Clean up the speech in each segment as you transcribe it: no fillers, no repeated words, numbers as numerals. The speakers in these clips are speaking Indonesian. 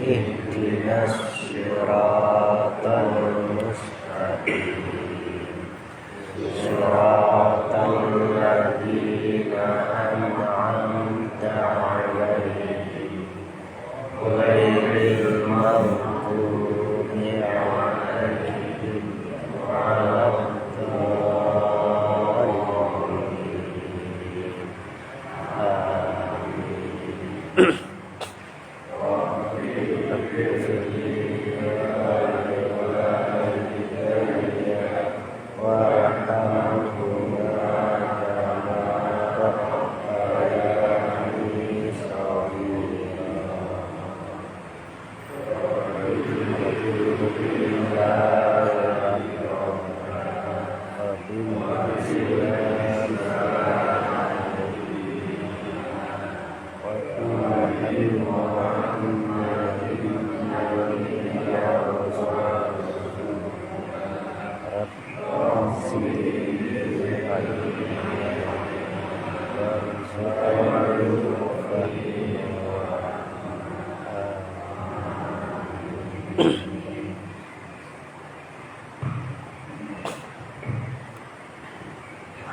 ihdinas siratal mustaqim siratal ladzina an'amta 'alaihim ghairil maghdubi 'alaihim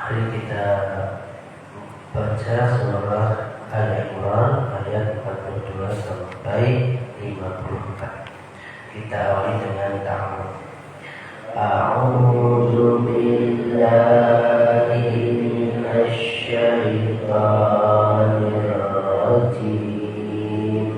Mari kita baca surah Al-Imran ayat 42 sampai 54. Kita awali dengan ta'awudz. A'udzu billahi minasy syaithanir rajim.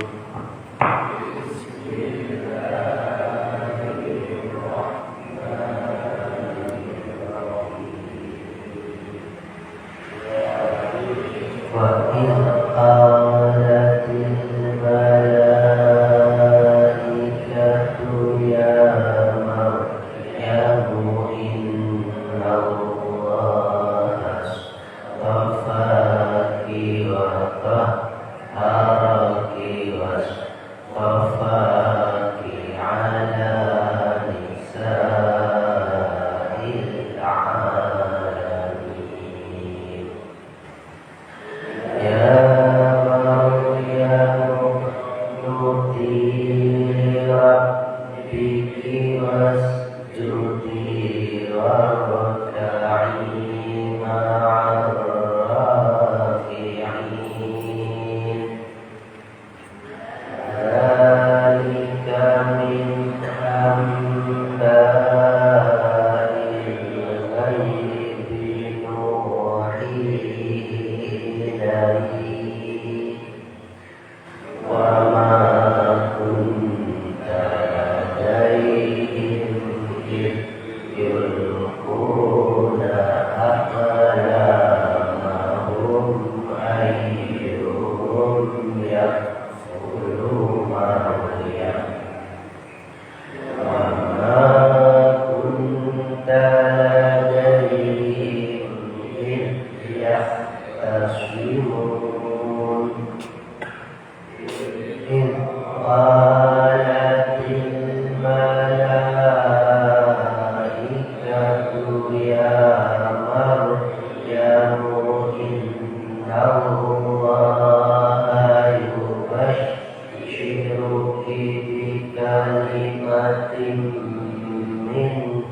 Wa in qalatil malaikatu ya Maryamu innallaha astafaki wa tahharaki wastafaki ala nisa'il alamin. Ya Maryam nuti rabbiki wasjudi warka'i ma'ar raki'in. Dzalika min amba'il ghaibi nuhihi ilaik wa ma kunta ladaihim idh yulquna aqlamahum ayyuhum yakfulu Maryam wa ma kunta ladaihim idh yahtasimun. إذ قالت الملائكة يا مريم إن الله يبشرك بكلمة منه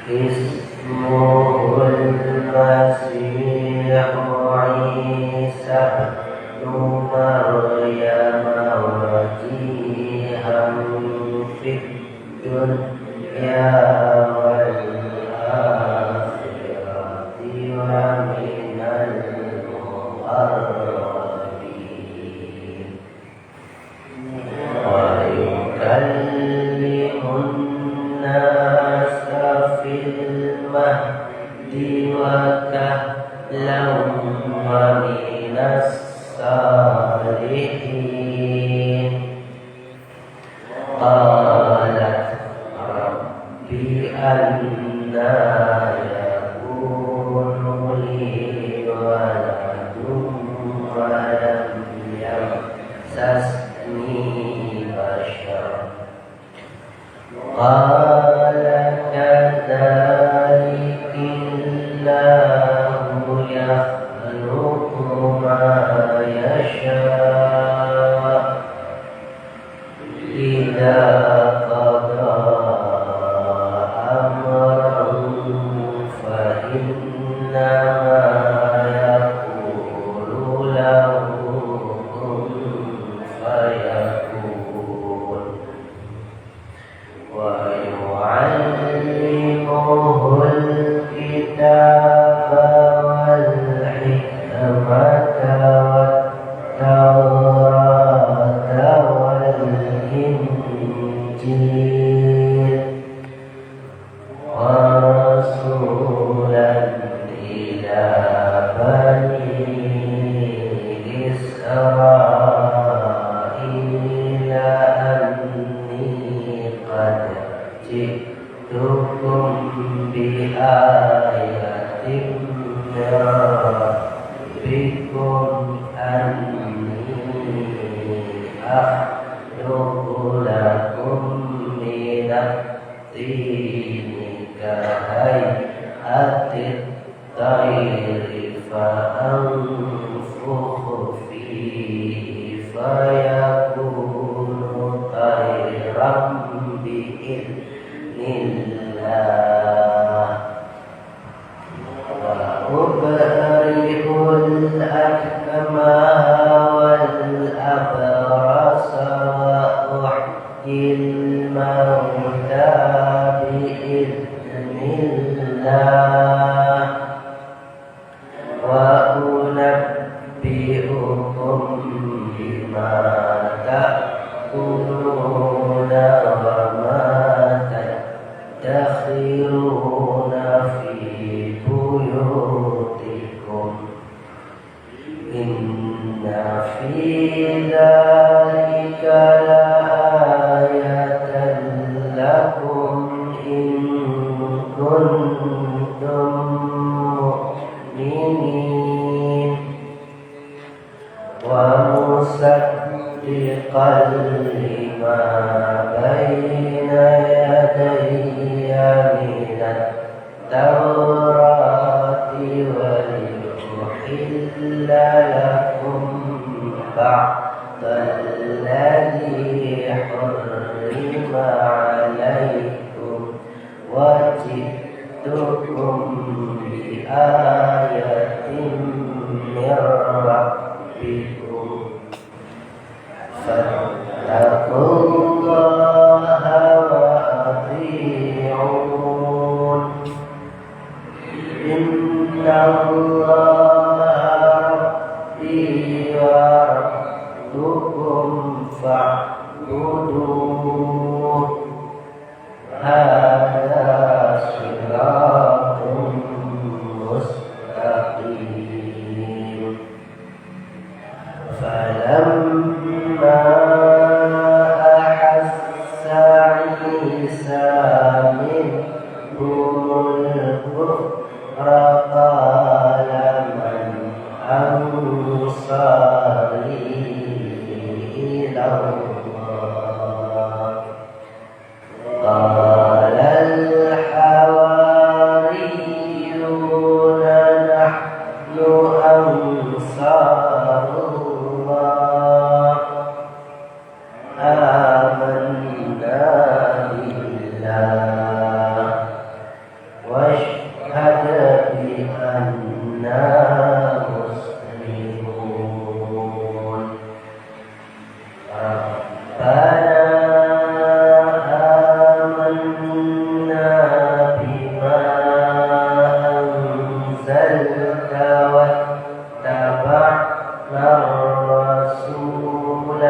اسمه المسيح عيسى ابن مريم وجيها في الدنيا والآخرة ومن المقربين ويكلم الناس في المهد وكهلا ومن الصالحين. قالت رب أنى يكون لي ولد ولم يمسسني بشر قال كذلك الله يخلق ما يشاء إذا قضى أمرا فإنما يقول له كن فيكون ويعلمه الكتاب والحكمة والتوراة والإنجيل ورسولا إلى بني إسرائيل أني قد جئتكم بآية من ربكم أني أخلق لكم من الطين كهيئة الطير فأنفخ فيه فيكون طيرا بإذن الله وأبرئ الأكمى والأبرص وأحيي الموتى بإذن الله وأنبئكم بما تأكلون وما تدخرون في بيوتكم إن في ذلك لآية لكم إن كنتم مؤمنين ومصدقا لما بين يدي من التوراة ولأحل لكم بعض الذي حرم عليكم وجئتكم بآية من ربكم فاتقوا الله وأطيعون إن الله ربي وربكم فاعبدوه هذا صراط مستقيم فلما أحس عيسى منهم الكفر قال من أنصاري إلى الله قال الحواريون نحن أنصار الله آمنا بالله واشهد بأننا مسلمون ربنا آمنا بما أنزلت واتبعنا الرسول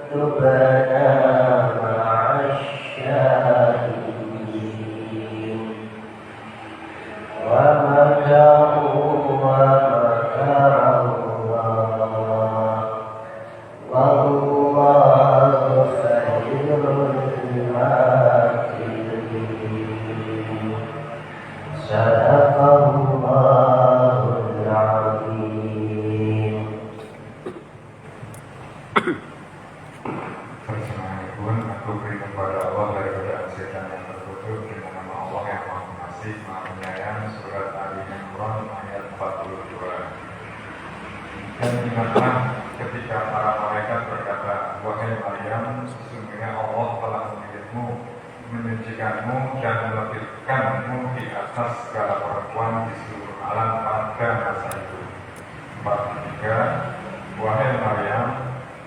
فاكتبنا مع الشاهدين ومكروا ومكر الله والله خير الماكرين صدق الله العظيم. Assalamualaikum. Aku beri kepada Allah daripada setan yang terkutuk dengan nama Allah yang Maha Pengasih, Maha Penyayang. Surat Ali Imran ayat 42. Dan ingatlah ketika para malaikat berkata, wahai Maryam, sesungguhnya mensucikanmu dan melebihkanmu di atas segala perempuan di seluruh alam pada masa itu. 43. Wahai Maryam,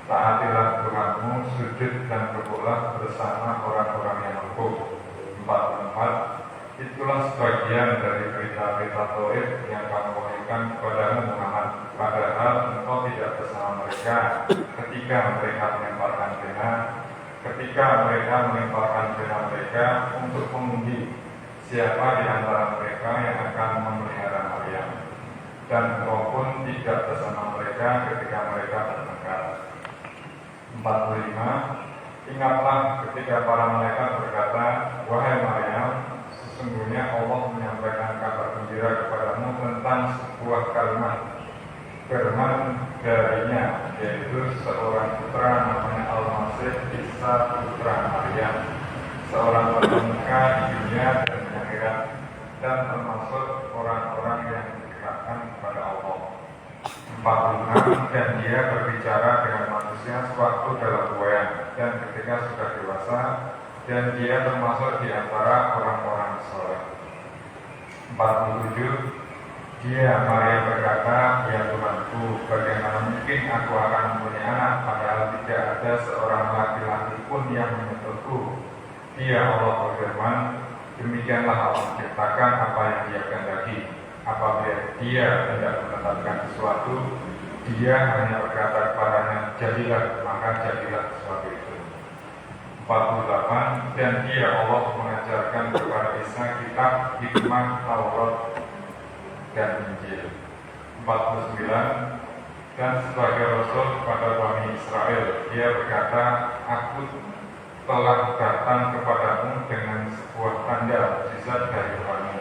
taatilah Tuhanmu, sujud dan rukuklah bersama orang-orang yang rukuk. 44. Itulah sebagian dari berita-berita Taurat yang kami wahyukan kepadamu Muhammad, padahal engkau tidak bersama mereka ketika mereka melemparkan pena mereka untuk mengundi siapa di antara mereka yang akan memelihara Maryam, dan engkau pun tidak bersama mereka ketika mereka bertengkar. 45. Ingatlah ketika para malaikat berkata, wahai Maryam, sesungguhnya Allah menyampaikan kabar gembira kepadamu tentang sebuah kalimat firman darinya, yaitu seorang putra namanya Al-Masih Isa putra Maryam, seorang pemuka di dunia dan di akhirat, dan termasuk orang-orang yang digerakkan kepada Allah. 46. Dan dia berbicara dengan manusia sewaktu dalam buayan dan ketika sudah dewasa, dan dia termasuk di antara orang-orang soleh. 47. Dia Maryam berkata, ya Tuhanku, bagaimana mungkin aku akan mempunyai anak padahal tidak ada seorang laki-laki pun yang menyentuhku. Dia Allah berfirman, demikianlah Allah menciptakan apa yang dia kehendaki. Apabila dia tidak menetapkan sesuatu, dia hanya berkata kepadanya, jadilah, maka jadilah sesuatu itu. 48. Dan dia Allah mengajarkan kepada Isa kitab, hikmah, Taurat, dan Injil. 49. Dan sebagai Rasul kepada Bani Israel, dia berkata, aku telah datang kepadamu dengan sebuah tanda mukjizat dari Tuhanmu,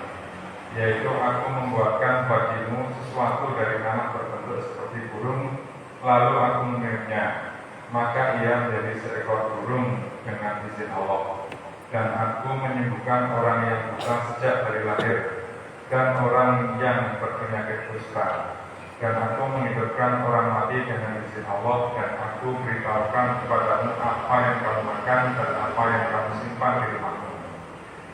yaitu aku membuatkan bagimu sesuatu dari tanah berbentuk seperti burung, lalu aku mengirimnya, maka ia menjadi seekor burung dengan izin Allah. Dan aku menyembuhkan orang yang buta sejak dari lahir, dan orang yang berpenyakit kusta, dan aku menghidupkan orang mati dengan izin Allah, dan aku beritahukan kepadamu apa yang kamu makan dan apa yang kamu simpan di rumahmu.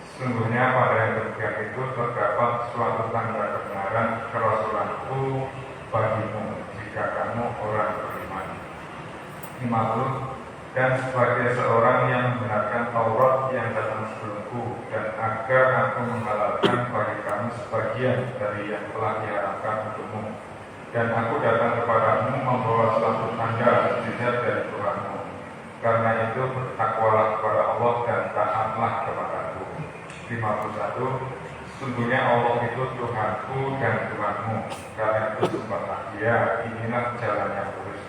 Sesungguhnya pada yang demikian itu terdapat suatu tanda kebenaran kerasulanku bagimu jika kamu orang beriman. 50. Dan sebagai seorang yang membenarkan Taurat yang datang sebelumku, dan agar aku menghalalkan bagi kamu sebagian dari yang telah diharamkan untukmu, dan aku datang kepadamu membawa suatu tanda mukjizat dari Tuhanmu. Karena itu bertakwalah kepada Allah dan taatlah kepadaku. 51. Sesungguhnya Allah itu Tuhanku dan Tuhanmu, karena itu sembahlah Dia, inilah jalan yang lurus.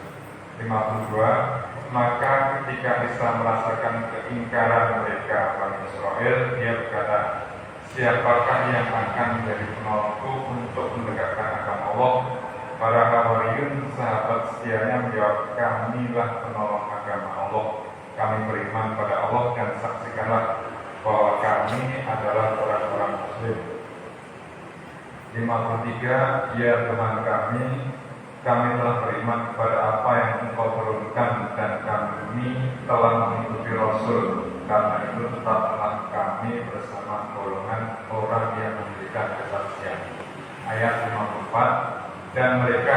52. Maka ketika Isa merasakan keingkaran mereka Bani Israel, dia berkata, siapakah yang akan menjadi penolongku untuk menegakkan agama Allah? Para Hawariyun sahabat setianya menjawab, kamilah penolong agama Allah. Kami beriman pada Allah dan saksikanlah bahwa kami adalah orang-orang Muslim. 53. Ya Tuhan kami telah beriman kepada apa yang Engkau turunkan, dan kami telah mengikuti Rasul. Karena itu tetaplah kami bersama golongan orang yang memberikan kesaksian. Ayat 54. Dan mereka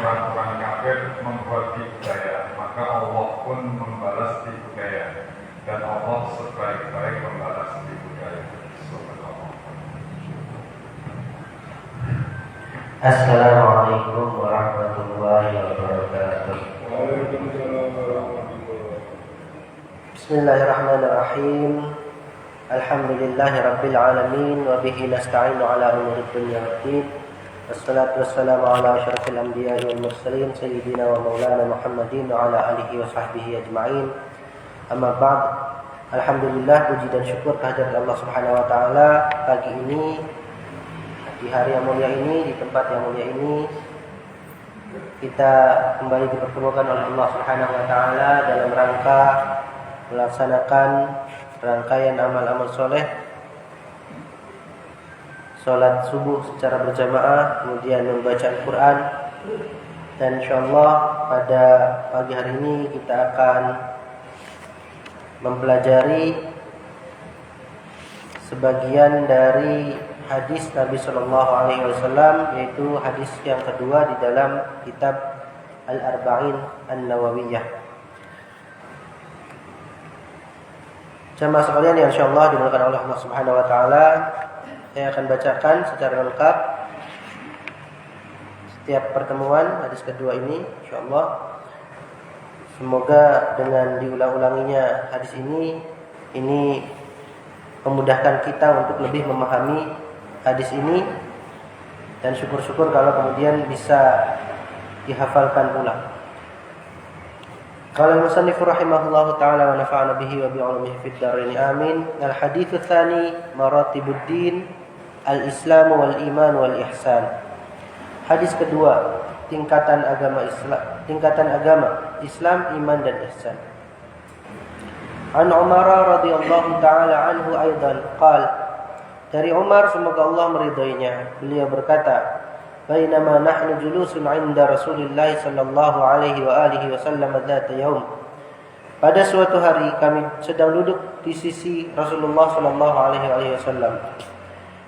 orang-orang kafir membuat tipu daya, maka Allah pun membalas tipu daya, dan Allah sebaik-baik membalas tipu daya. Assalamualaikum warahmatullahi wabarakatuh. Bismillahirrahmanirrahim. Alhamdulillahi rabbil alamin, wa bihi nasta'inu ala umuri dunya waddin. Wassalatu wassalamu ala asyrafil anbiya'i wal mursalin sayyidina wa maulana Muhammadin wa ala alihi wa sahbihi ajma'in. Amma ba'd. Alhamdulillah, puji dan syukur kehadirat Allah Subhanahu wa taala pagi ini, di hari yang mulia ini, di tempat yang mulia ini, kita kembali dipertemukan oleh Allah Subhanahu wa taala dalam rangka melaksanakan rangkaian amal-amal soleh, sholat subuh secara berjamaah, kemudian membaca Al-Quran, dan insyaallah pada pagi hari ini kita akan mempelajari sebagian dari hadis Nabi Shallallahu Alaihi Wasallam, yaitu hadis yang kedua di dalam kitab Al-Arba'in An-Nawawiyah. Jamaah sekalian yang insyaallah dimuliakan oleh Allah Subhanahu Wa Taala, saya akan bacakan secara lengkap setiap pertemuan hadis kedua ini, insyaallah. Semoga dengan diulang-ulanginya hadis ini memudahkan kita untuk lebih memahami hadis ini, dan syukur-syukur kalau kemudian bisa dihafalkan pula. Qala al-musannif rahimahullahu ta'ala wa nafa'ana bihi wa bi'ulumihi fid dharain amin. Al-hadits tsani maratibuddin al-islam wal iman wal ihsan. Hadis kedua, tingkatan agama Islam, iman dan ihsan. An Umar radhiyallahu ta'ala anhu aidan qala, dari Umar semoga Allah meridainya, beliau berkata, bainama nahnu julusun 'inda Rasulillah sallallahu alaihi wa alihi wasallam dzata yaum. Pada suatu hari kami sedang duduk di sisi Rasulullah sallallahu alaihi wasallam.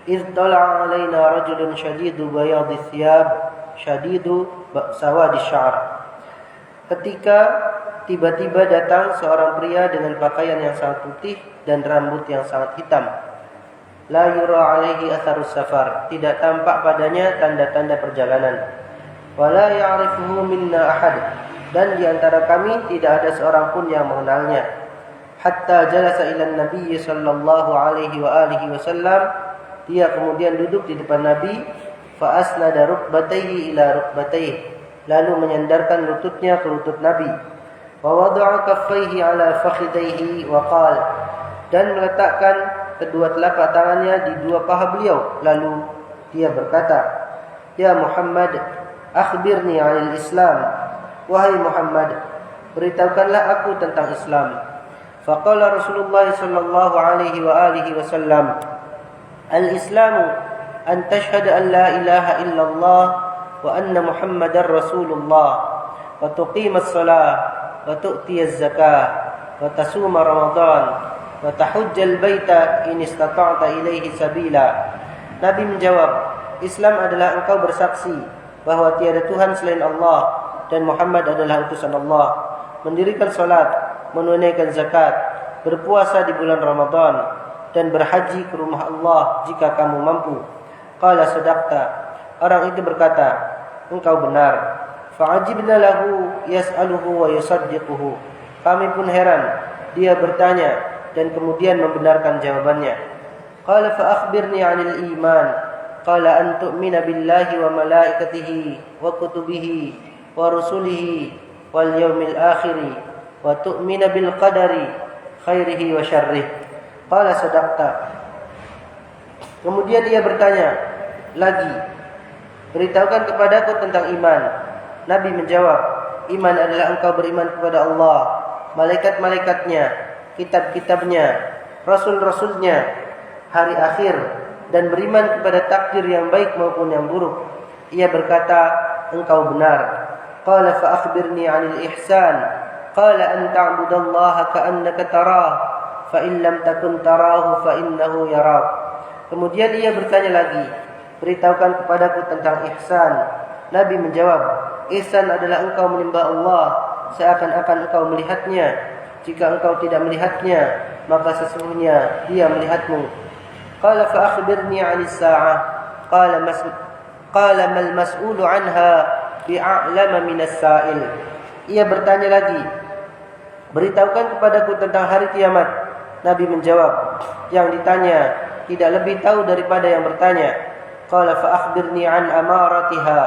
Idh tala'a 'alaina rajulun shadidu bayadhi thiyab shadidu sawadi sya'r. Ketika tiba-tiba datang seorang pria dengan pakaian yang sangat putih dan rambut yang sangat hitam. La yura alaihi atharus safar, tidak tampak padanya tanda-tanda perjalanan. Wala ya'rifuhu minna ahad, dan di antara kami tidak ada seorang pun yang mengenalnya. Hatta jalasa ila Nabi sallallahu alaihi wa alihi wasallam, dia kemudian duduk di depan Nabi, fa asnada rukbatayhi ila rukbatayhi, lalu menyandarkan lututnya ke lutut Nabi. Wa wada'a kaffayhi ala fakhidayhi wa qala, dan meletakkan kedua telapak tangannya di dua paha beliau, lalu dia berkata, ya Muhammad, akhbirni 'anil Islam. Wahai Muhammad, beritahukanlah aku tentang Islam. Faqala Rasulullah sallallahu alaihi wa alihi wasallam, al-Islamu an tashhada an la ilaha illallah wa anna Muhammadar Rasulullah wa tuqimas shalah wa tu'tiyaz zakah wa tasuma Ramadan wa tahujjal baita in istata'ta ilaihi sabila. Nabi menjawab, Islam adalah engkau bersaksi bahwa tiada Tuhan selain Allah dan Muhammad adalah utusan Allah, mendirikan salat, menunaikan zakat, berpuasa di bulan Ramadan, dan berhaji ke rumah Allah jika kamu mampu. Qala sadaqta, orang itu berkata, engkau benar. Fa'ajibna lahu yas'aluhu wa yusaddiquhu, kami pun heran, dia bertanya dan kemudian membenarkan jawabannya. Qala fa akhbirni 'anil iman. Qala an tu'mina billahi wa malaikatihi wa kutubihi wa rusulihi wal yaumil akhir wa tu'mina bil qadari khairihi wa syarrihi. Qala sadaqta. Kemudian dia bertanya lagi, beritahukan kepadaku tentang iman. Nabi menjawab, iman adalah engkau beriman kepada Allah, malaikat-malaikatnya, kitab-kitabnya, rasul-rasulnya, hari akhir, dan beriman kepada takdir yang baik maupun yang buruk. Ia berkata, engkau benar. Qala fa akhbirni 'anil ihsan. Qala an ta'budallaha ka'annaka tarah, fa in lam takun tarahu fa innahu yarak. Kemudian ia bertanya lagi, beritahukan kepadaku tentang ihsan. Nabi menjawab, ihsan adalah engkau menyembah Allah seakan-akan engkau melihatnya. Jika engkau tidak melihatnya, maka sesungguhnya dia melihatmu. Qala fa akhbirni 'anis sa'ah. Qala mal mas'ulu 'anha bi'a'lama minas sa'il. Ia bertanya lagi, beritahukan kepadaku tentang hari kiamat. Nabi menjawab, yang ditanya tidak lebih tahu daripada yang bertanya. Qala fa akhbirni 'an amaratiha.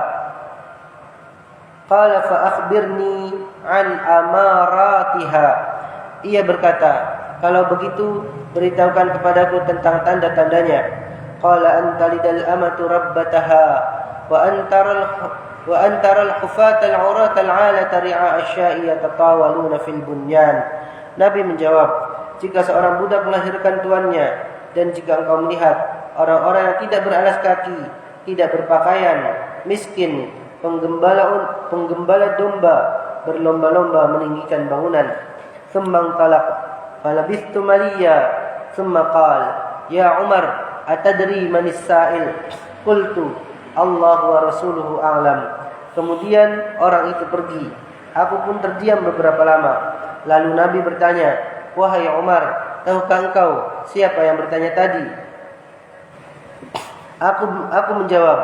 Qala fa akhbirni 'an amaratiha. Ia berkata, kalau begitu beritahukan kepadaku tentang tanda-tandanya. Qala antalidal amatu rabbataha wa antaral hufatal 'uratal 'alata ri'a asya'i yatatawaluna fil bunyan. Nabi menjawab, jika seorang budak melahirkan tuannya, dan jika engkau melihat orang-orang yang tidak beralas kaki, tidak berpakaian, miskin, penggembala domba berlomba-lomba meninggikan bangunan. Thumma talaq falabithtu maliya thumma qala "Ya Umar, atadri manis sa'il?" Qultu, "Allah wa rasuluhu a'lam." Kemudian orang itu pergi. Aku pun terdiam beberapa lama. Lalu Nabi bertanya, "Wahai Umar, tahukah engkau siapa yang bertanya tadi?" Aku menjawab,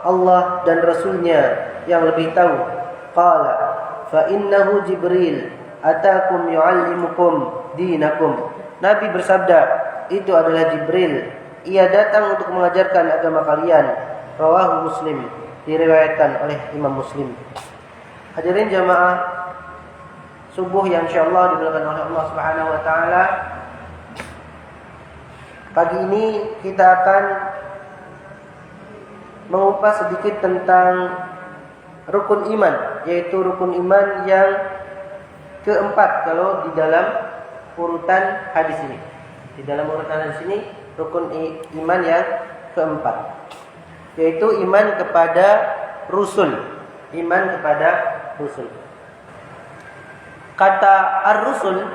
"Allah dan Rasulnya yang lebih tahu." Qala, "Fa innahu Jibril atakum yu'allimukum dinakum." Nabi bersabda, "Itu adalah Jibril. Ia datang untuk mengajarkan agama kalian." Rawahu Muslim, diriwayatkan oleh Imam Muslim. Hadirin jamaah subuh yang insyaallah dimuliakan oleh Allah Subhanahu wa taala. Pagi ini kita akan mengupas sedikit tentang rukun iman, yaitu rukun iman yang keempat kalau di dalam urutan hadis ini. Di dalam urutan hadis ini rukun iman yang keempat, yaitu iman kepada rusul. Iman kepada rusul. Kata ar-rusul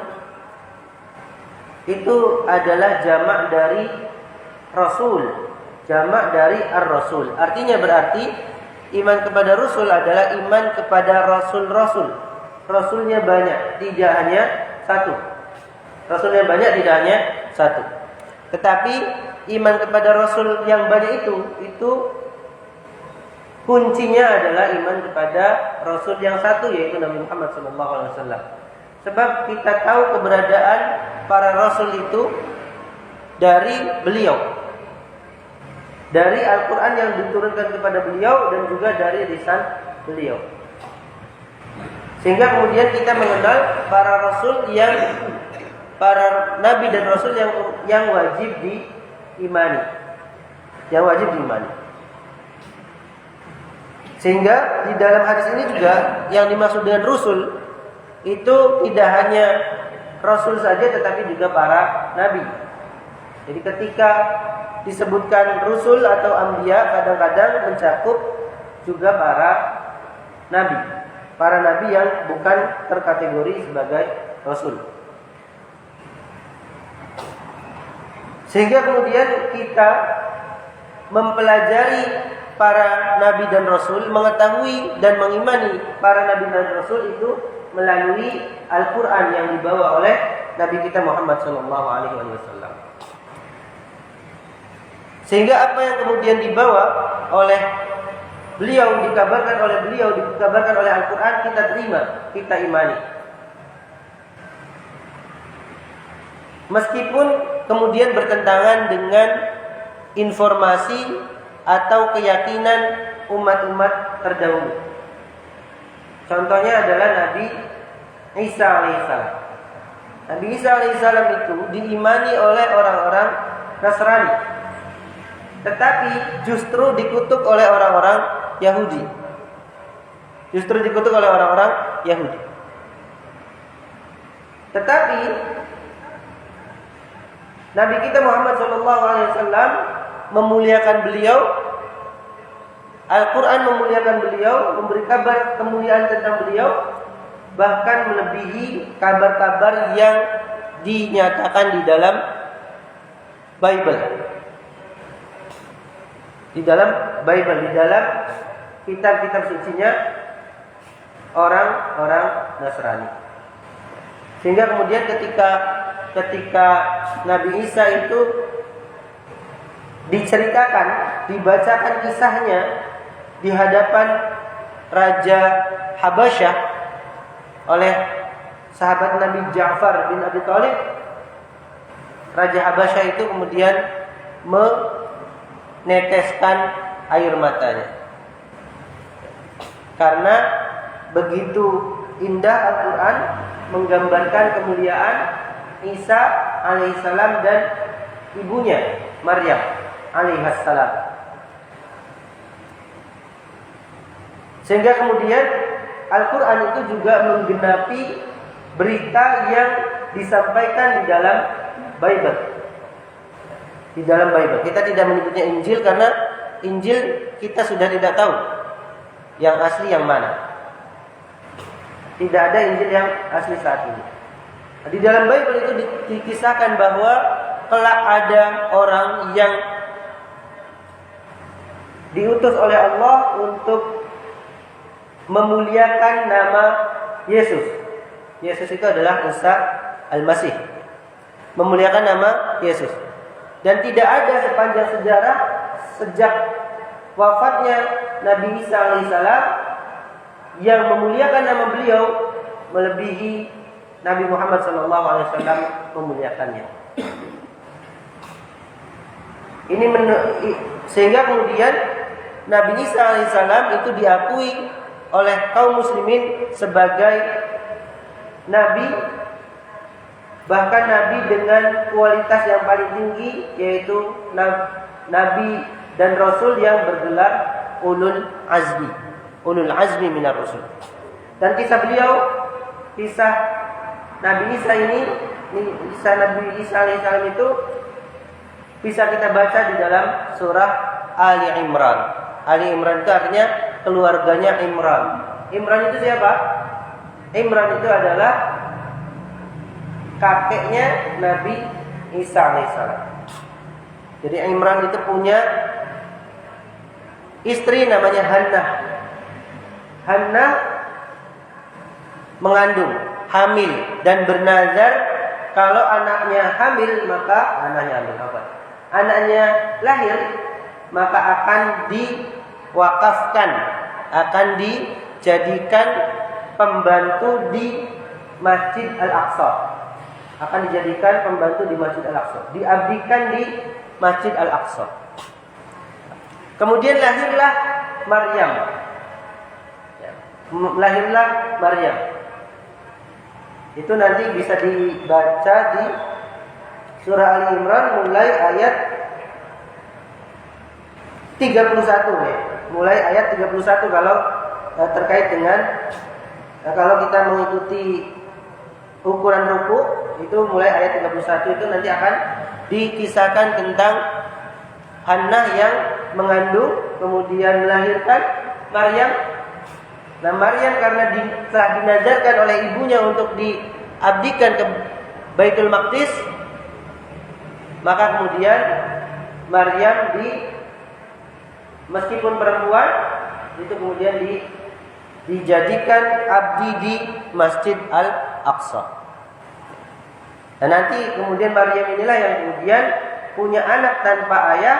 itu adalah jamak dari rasul, jamak dari ar-rasul. Artinya berarti iman kepada rusul adalah iman kepada rasul-rasul. Rasulnya banyak, tidak hanya satu. Rasulnya banyak, tidak hanya satu. Tetapi iman kepada rasul yang banyak itu kuncinya adalah iman kepada rasul yang satu, yaitu Nabi Muhammad SAW. Sebab kita tahu keberadaan para rasul itu dari beliau, dari Al-Quran yang diturunkan kepada beliau dan juga dari lisan beliau. Sehingga kemudian kita mengenal para rasul para nabi dan rasul yang wajib diimani, yang wajib diimani. Sehingga di dalam hadis ini juga yang dimaksud dengan rusul itu tidak hanya rasul saja, tetapi juga para nabi. Jadi ketika disebutkan rusul atau anbiya, kadang-kadang mencakup juga para nabi yang bukan terkategori sebagai rasul. Sehingga kemudian kita mempelajari para nabi dan rasul, mengetahui dan mengimani para nabi dan rasul itu melalui Al-Quran yang dibawa oleh Nabi kita Muhammad SAW. Sehingga apa yang kemudian dibawa oleh beliau, dikabarkan oleh Al-Quran, kita terima, kita imani. Meskipun kemudian bertentangan dengan informasi atau keyakinan umat-umat terdahulu. Contohnya adalah Nabi Isa alaihissalam. Nabi Isa alaihissalam itu diimani oleh orang-orang Nasrani, tetapi justru dikutuk oleh orang-orang Yahudi. Tetapi Nabi kita Muhammad SAW memuliakan beliau, Al-Quran memuliakan beliau, memberi kabar kemuliaan tentang beliau, bahkan melebihi kabar-kabar yang dinyatakan di dalam Bible. Di dalam kitab-kitab sucinya orang-orang Nasrani. Sehingga kemudian ketika Nabi Isa itu diceritakan, dibacakan kisahnya di hadapan Raja Habasyah oleh sahabat Nabi Ja'far bin Abi Thalib, Raja Habasyah itu kemudian meneteskan air matanya karena begitu indah Al-Quran menggambarkan kemuliaan Isa alaihissalam dan ibunya Maryam alaihissalam. Sehingga kemudian Al-Quran itu juga menggenapi berita yang disampaikan di dalam Bible. Di dalam Bible. Kita tidak menyebutnya Injil karena Injil kita sudah tidak tahu yang asli yang mana. Tidak ada Injil yang asli saat ini. Di dalam Bible itu dikisahkan bahwa kelak ada orang yang diutus oleh Allah untuk memuliakan nama Yesus. Yesus itu adalah Isa Al-Masih. Memuliakan nama Yesus. Dan tidak ada sepanjang sejarah sejak wafatnya Nabi Isa alaihissalam yang memuliakan nama beliau melebihi Nabi Muhammad SAW memuliakannya. Ini sehingga kemudian Nabi Isa alaihissalam itu diakui oleh kaum muslimin sebagai nabi, bahkan nabi dengan kualitas yang paling tinggi, yaitu nabi dan rasul yang bergelar ulul azmi minar rusul. Dan kisah Nabi Isa kisah Nabi Isa alaihissalam itu bisa kita baca di dalam surah Ali Imran. Ali Imran itu artinya keluarganya Imran. Imran itu siapa? Imran itu adalah kakeknya Nabi Isa alaihissalam. Jadi Imran itu punya istri namanya Hannah. Hannah mengandung, hamil dan bernazar kalau anaknya hamil maka anaknya lahir maka akan diwakafkan, akan dijadikan pembantu di Masjid Al-Aqsa. Akan dijadikan pembantu di Masjid Al-Aqsa, diabdikan di Masjid Al-Aqsa. Kemudian lahirlah Maryam. Itu nanti bisa dibaca di surah Ali Imran mulai ayat 31 ya. Mulai ayat 31 kalau terkait dengan kalau kita mengikuti ukuran ruku itu mulai ayat 31 itu nanti akan dikisahkan tentang Hannah yang mengandung kemudian melahirkan Maryam. Nah, Maryam karena telah dinazarkan oleh ibunya untuk diabdikan ke Baitul Maqdis, maka kemudian Maryam meskipun perempuan itu kemudian dijadikan abdi di Masjid Al-Aqsa. Dan nanti kemudian Maryam inilah yang kemudian punya anak tanpa ayah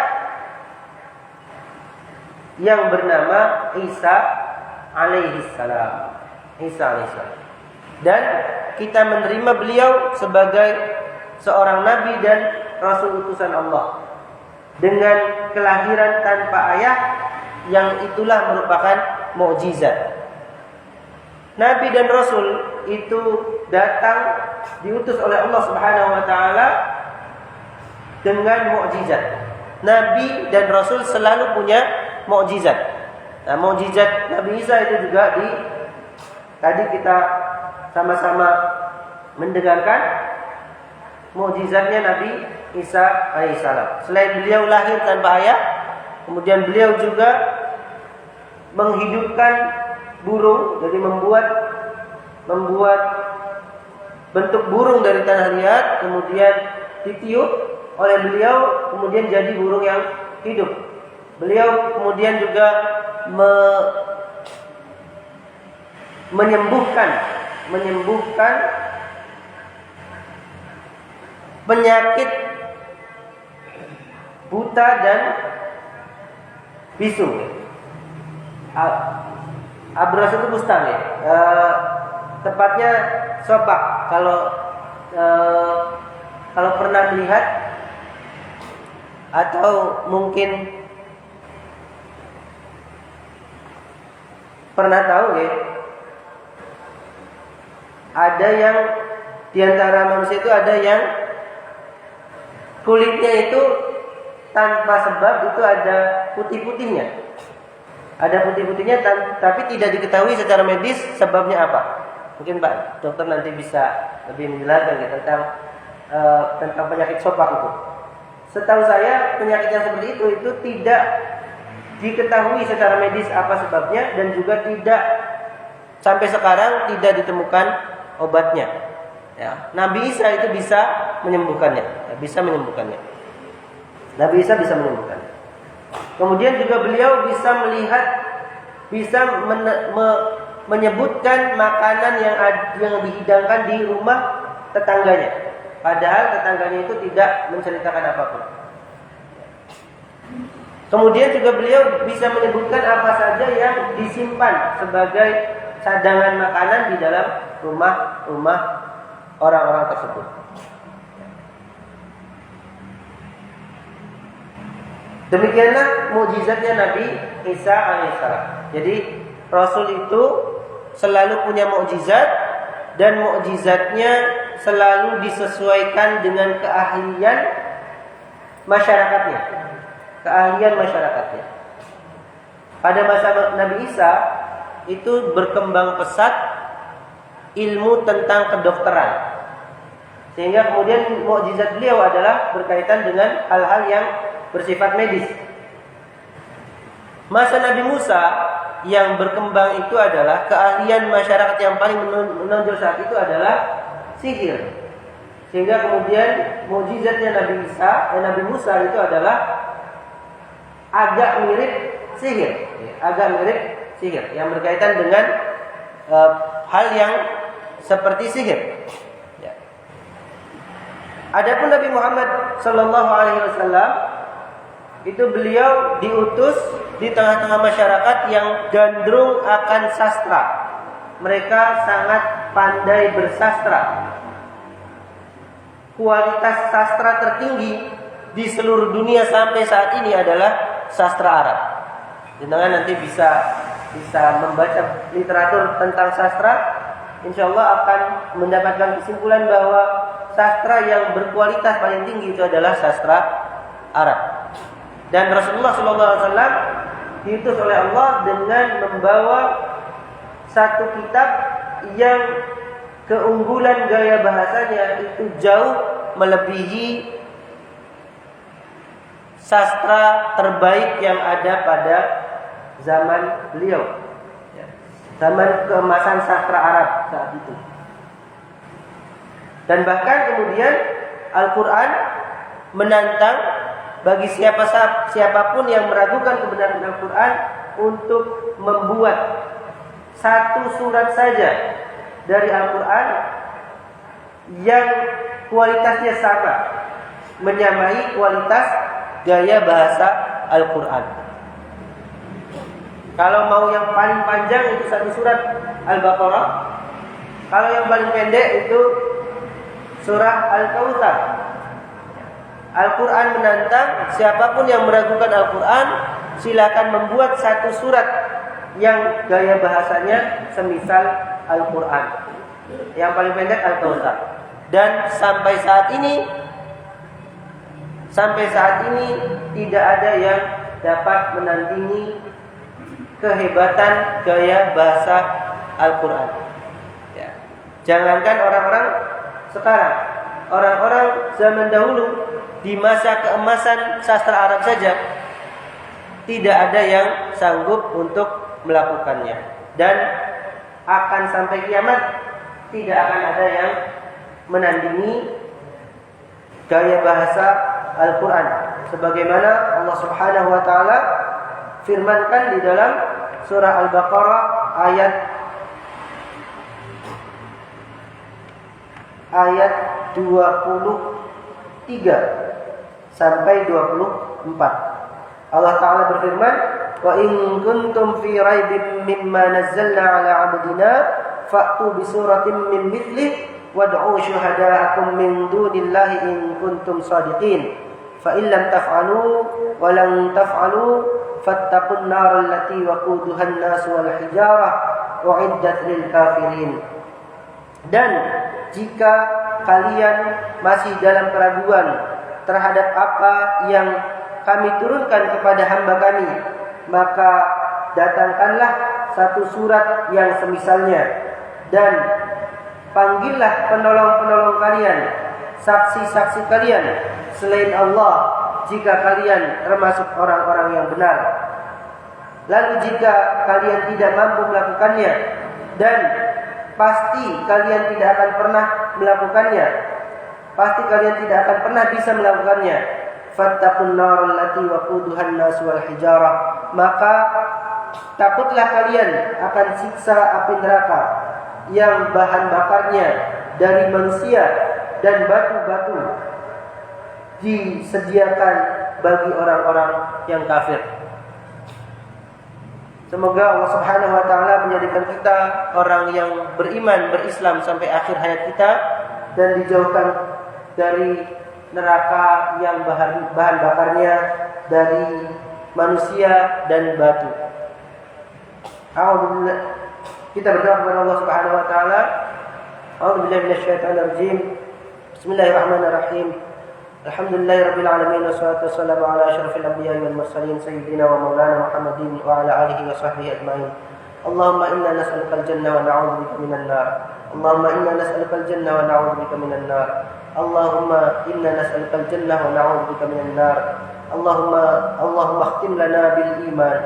yang bernama Isa alaihissalam. Dan kita menerima beliau sebagai seorang nabi dan rasul utusan Allah dengan kelahiran tanpa ayah yang itulah merupakan mukjizat. Nabi dan rasul itu datang diutus oleh Allah Subhanahu wa taala dengan mukjizat. Nabi dan rasul selalu punya mukjizat. Nah, mukjizat Nabi Isa itu juga tadi kita sama-sama mendengarkan mukjizatnya Nabi Isa alaihissalam. Selain beliau lahir tanpa ayah, kemudian beliau juga menghidupkan burung, jadi membuat bentuk burung dari tanah liat, kemudian ditiup oleh beliau, kemudian jadi burung yang hidup. Beliau kemudian juga menyembuhkan penyakit buta dan bisu. Abras itu mustang ya. Tepatnya sobak. Kalau pernah melihat atau mungkin pernah tahu ya, ada yang diantara manusia itu ada yang kulitnya itu tanpa sebab itu ada putih-putihnya. Ada putih-putihnya tapi tidak diketahui secara medis sebabnya apa. Mungkin Pak Dokter nanti bisa lebih menjelaskan ya, tentang penyakit sobak itu. Setahu saya penyakit yang seperti itu tidak diketahui secara medis apa sebabnya dan juga tidak sampai sekarang tidak ditemukan obatnya. Ya, Nabi Isa itu bisa menyembuhkannya, ya, bisa menyembuhkannya. Nabi Isa bisa menyembuhkannya. Kemudian juga beliau bisa melihat, bisa menyebutkan makanan yang dihidangkan di rumah tetangganya, padahal tetangganya itu tidak menceritakan apapun. Kemudian juga beliau bisa menyebutkan apa saja yang disimpan sebagai cadangan makanan di dalam rumah-rumah orang-orang tersebut. Demikianlah mukjizatnya Nabi Isa alaihissalam. Jadi Rasul itu selalu punya mukjizat, dan mukjizatnya selalu disesuaikan dengan keahlian masyarakatnya. Keahlian masyarakatnya. Pada masa Nabi Isa itu berkembang pesat ilmu tentang kedokteran, sehingga kemudian mukjizat beliau adalah berkaitan dengan hal-hal yang bersifat medis. Masa Nabi Musa yang berkembang itu adalah keahlian masyarakat yang paling menonjol saat itu adalah sihir, sehingga kemudian mukjizatnya Nabi Musa itu adalah agak mirip sihir, yang berkaitan dengan hal yang seperti sihir. Ya. Adapun Nabi Muhammad Sallallahu Alaihi Wasallam itu beliau diutus di tengah-tengah masyarakat yang gandrung akan sastra. Mereka sangat pandai bersastra. Kualitas sastra tertinggi di seluruh dunia sampai saat ini adalah sastra Arab. Jangan nanti bisa membaca literatur tentang sastra, insya Allah akan mendapatkan kesimpulan bahwa sastra yang berkualitas paling tinggi itu adalah sastra Arab. Dan Rasulullah SAW diutus oleh Allah dengan membawa satu kitab yang keunggulan gaya bahasanya itu jauh melebihi sastra terbaik yang ada pada zaman beliau, zaman keemasan sastra Arab saat itu. Dan bahkan kemudian Al-Quran menantang bagi siapapun yang meragukan kebenaran Al-Quran untuk membuat satu surat saja dari Al-Quran yang kualitasnya sama, menyamai kualitas gaya bahasa Al-Quran. Kalau mau yang paling panjang itu satu surat Al-Baqarah. Kalau yang paling pendek itu surah Al-Kautsar. Al-Quran menantang siapapun yang meragukan Al-Quran, silakan membuat satu surat yang gaya bahasanya semisal Al-Quran. Yang paling pendek Al-Kautsar. Dan sampai saat ini tidak ada yang dapat menandingi kehebatan gaya bahasa Al-Quran. Ya. Jangankan orang-orang sekarang, orang-orang zaman dahulu di masa keemasan sastra Arab saja tidak ada yang sanggup untuk melakukannya. Dan akan sampai kiamat tidak akan ada yang menandingi gaya bahasa Al-Quran, sebagaimana Allah Subhanahu wa taala firmankan di dalam surah Al-Baqarah ayat 23 sampai 24. Allah taala berfirman, "Wa in kuntum fi raibin mimma nazzalna 'ala 'abdina fa'tu bi suratin min mithlihi wad'u syuhada'akum min dunillahi in kuntum shadiqin fa in lam taf'alu wa lan taf'alu fattaqun nar allati waquduha an-nas wal hijarah u'iddat lil kafirin." Dan jika kalian masih dalam keraguan terhadap apa yang kami turunkan kepada hamba kami, maka datangkanlah satu surat yang semisalnya, dan panggillah penolong-penolong kalian, saksi-saksi kalian selain Allah, jika kalian termasuk orang-orang yang benar. Lalu jika kalian tidak mampu melakukannya dan pasti kalian tidak akan pernah melakukannya. Pasti kalian tidak akan pernah bisa melakukannya. Fattaqun nar allati waquduhan nas wal hijarah. Maka takutlah kalian akan siksa api neraka yang bahan bakarnya dari manusia dan batu-batu disediakan bagi orang-orang yang kafir. Semoga Allah Subhanahu wa taala menjadikan kita orang yang beriman, berislam sampai akhir hayat kita dan dijauhkan dari neraka yang bahan bakarnya dari manusia dan batu. Alhamdulillah, kita berdoa kepada Allah Subhanahu wa taala. A'udzubillahi minasyaitonir rajim. Bismillahirrahmanirrahim. Alhamdulillahirabbil alamin wassalatu wassalamu ala asyrafil anbiya'i wal mursalin sayyidina wa maulana Muhammadin wa ala alihi wa sahbihi ajmain. Allahumma inna nas'aluka al-jannah wa na'udzubika minan nar. Allahumma inna nas'aluka al-jannah wa na'udzubika minan nar. Allahumma inna nas'aluka al-jannah wa na'udzubika minan nar. Allahumma khtim lana bil iman.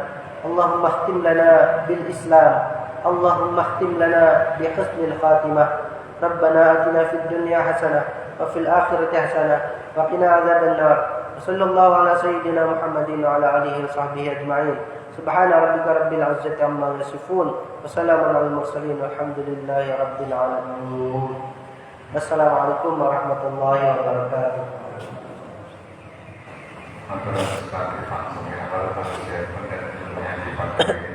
Allahumma khtim lana bil islam. Allahumma khtim lana bi husnil khatimah. Rabbana atina fid dunya hasanah وفي الآخرة حسنة وقنا عذاب النار وصلى الله على سيدنا محمد وعلى آله وصحبه أجمعين سبحان ربك رب العزة عما يصفون وسلام على المرسلين والحمد لله رب العالمين. السلام عليكم ورحمة الله وبركاته. Antara sekali langsung ya, kalau saya pun dan ilmunya dipakai